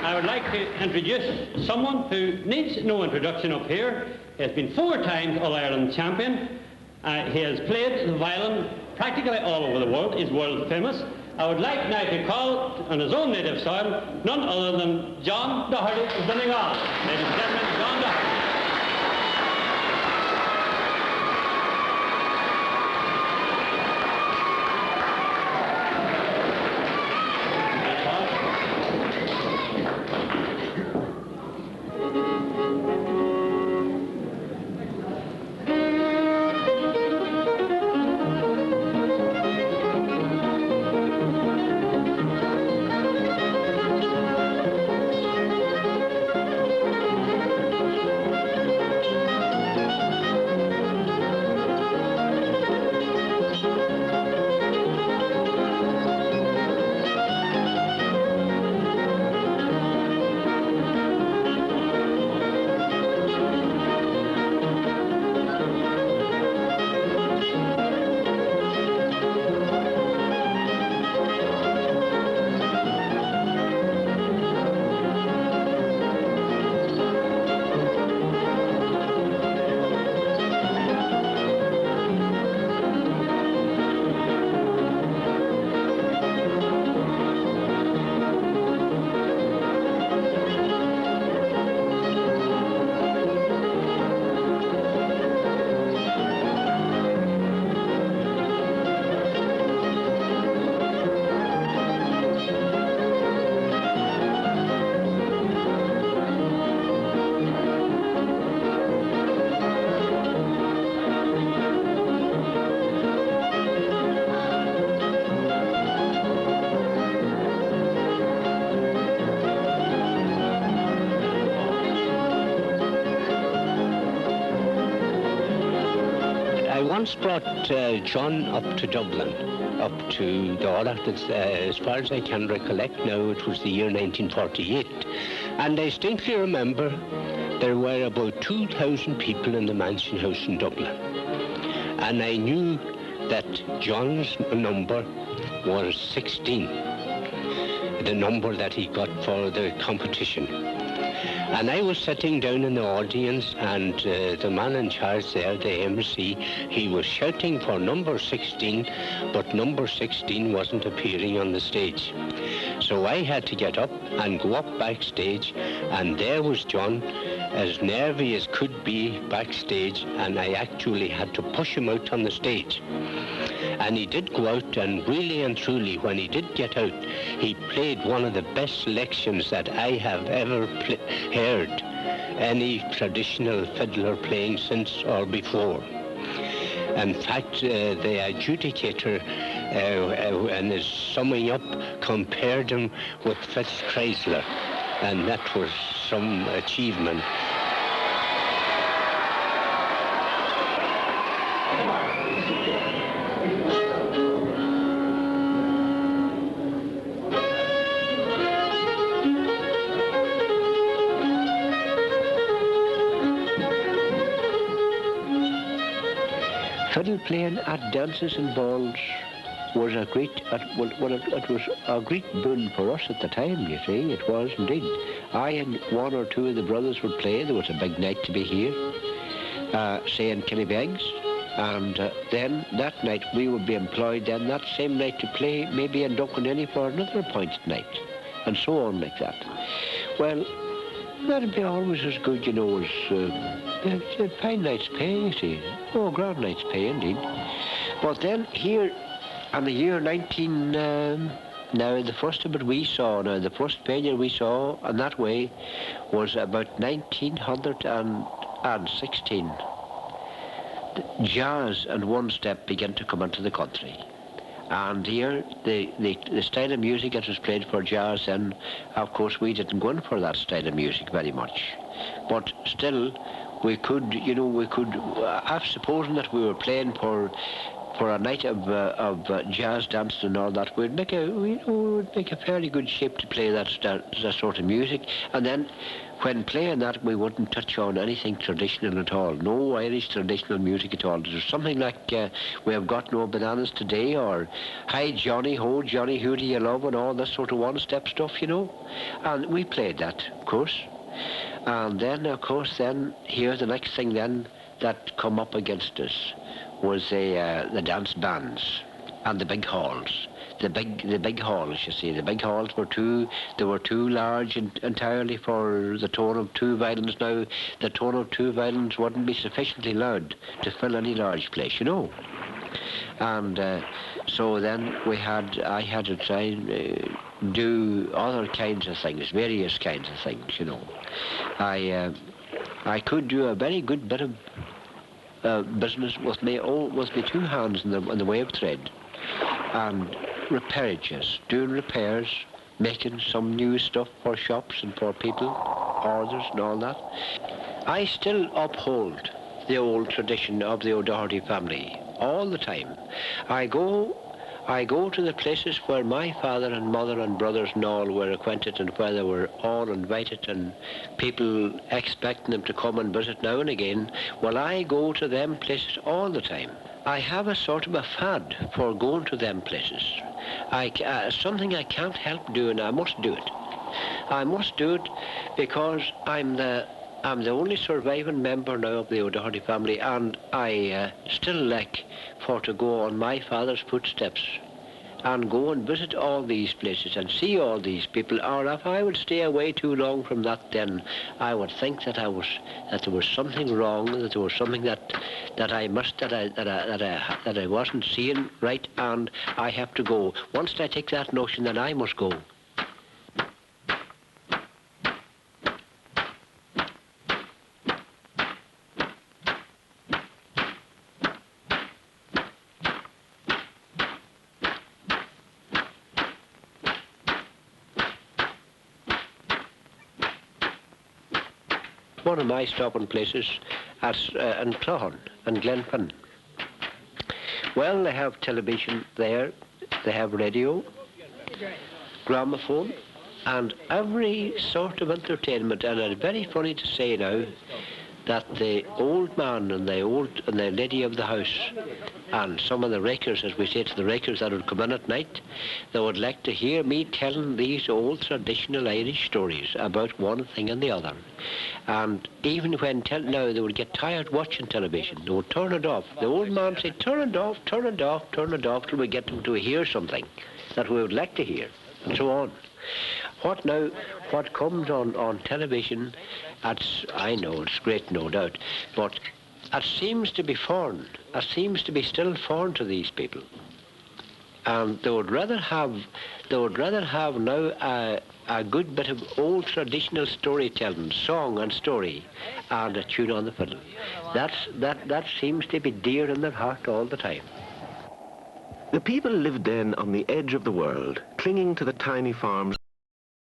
I would like to introduce someone who needs no introduction up here. He has been 4 times All-Ireland champion. He has played the violin practically all over the world. He's world famous. I would like now to call on his own native soil none other than John Doherty of Donegal. Ladies and gentlemen, John Doherty. Once brought John up to Dublin, up to Dora. As far as I can recollect now, it was the year 1948. And I distinctly remember there were about 2,000 people in the Mansion House in Dublin. And I knew that John's number was 16, the number that he got for the competition. And I was sitting down in the audience, and the man in charge there, the MC, he was shouting for number 16, but number 16 wasn't appearing on the stage. So I had to get up and go up backstage, and there was John, as nervy as could be backstage, and I actually had to push him out on the stage. And he did go out, and really and truly, when he did get out, he played one of the best selections that I have ever heard any traditional fiddler playing since or before. In fact, the adjudicator, in his summing up, compared him with Fitz Chrysler, and that was some achievement. Fiddle playing at dances and balls was a great, it was a great boon for us at the time, you see, it was indeed. I and one or two of the brothers would play. There was a big night to be here, say in Killybegs, and then that night we would be employed then that same night to play maybe in Duncannelly for another appointed night, and so on like that. Well, that'd be always as good, you know, as a fine night's pay, you see. Oh, grand night's pay, indeed. But then here, in the year 19... now, the first of it we saw, the first failure we saw in that way was about 1916. Jazz and one step began to come into the country. And here, the style of music that was played for jazz, and of course we didn't go in for that style of music very much. But still, we could, you know, half supposing that we were playing for for a night of jazz dancing and all that, we'd make a fairly good shape to play that sort of music. And then when playing that, we wouldn't touch on anything traditional at all. No Irish traditional music at all. There's something like We Have Got No Bananas Today, or Hi Johnny, Ho Johnny, Who Do You Love, and all that sort of one-step stuff, you know. And we played that, of course. And then, of course, here's the next thing then that come up against us was the dance bands and the big halls. The big halls, you see. The big halls were too large entirely for the tone of two violins. Now, the tone of two violins wouldn't be sufficiently loud to fill any large place, you know. And so then I had to try and do other kinds of things, various kinds of things, you know. I could do a very good bit of business with my two hands in the way of trade, and repairs, doing repairs, making some new stuff for shops and for people, orders and all that. I still uphold the old tradition of the O'Doherty family all the time. I go to the places where my father and mother and brothers and all were acquainted, and where they were all invited and people expecting them to come and visit now and again. Well, I go to them places all the time. I have a sort of a fad for going to them places. Something I can't help doing. I must do it. I must do it because I'm the only surviving member now of the O'Doherty family, and I still like for to go on my father's footsteps and go and visit all these places and see all these people. Or if I would stay away too long from that, then I would think that there was something wrong, that there was something that I wasn't seeing right, and I have to go. Once I take that notion, then I must go. One of my stopping places in Clohan and Glenfin. Well, they have television there, they have radio, gramophone, and every sort of entertainment. And it's very funny to say now that the old man and the lady of the house and some of the rakers, as we say to the rakers that would come in at night, they would like to hear me telling these old traditional Irish stories about one thing and the other. And even when now they would get tired watching television, they would turn it off. The old man would say, turn it off, turn it off, turn it off, till we get them to hear something that we would like to hear, and so on. What comes on television, I know it's great, no doubt, but it seems to be foreign. It seems to be still foreign to these people. And they would rather have now a good bit of old traditional storytelling, song and story, and a tune on the fiddle. That seems to be dear in their heart all the time. The people lived then on the edge of the world, clinging to the tiny farms